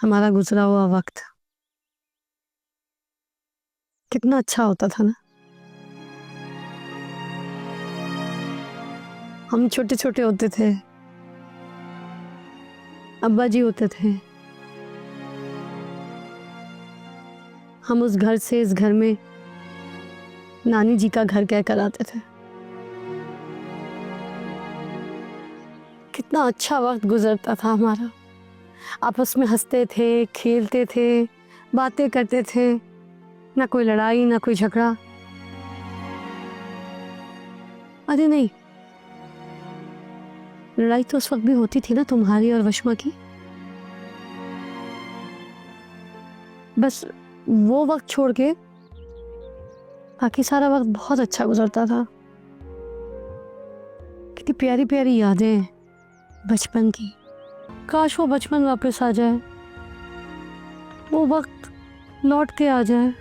हमारा गुजरा हुआ वक्त कितना अच्छा होता था ना। हम छोटे छोटे होते थे, अब्बा जी होते थे, हम उस घर से इस घर में नानी जी का घर कहकर आते थे। कितना अच्छा वक्त गुजरता था हमारा, आपस में हंसते थे, खेलते थे, बातें करते थे, ना कोई लड़ाई ना कोई झगड़ा। अरे नहीं, लड़ाई तो उस वक्त भी होती थी ना तुम्हारी और वशमा की। बस वो वक्त छोड़ के बाकी सारा वक्त बहुत अच्छा गुजरता था। कितनी प्यारी प्यारी यादें बचपन की। काश वो बचपन वापस आ जाए, वो वक्त लौट के आ जाए।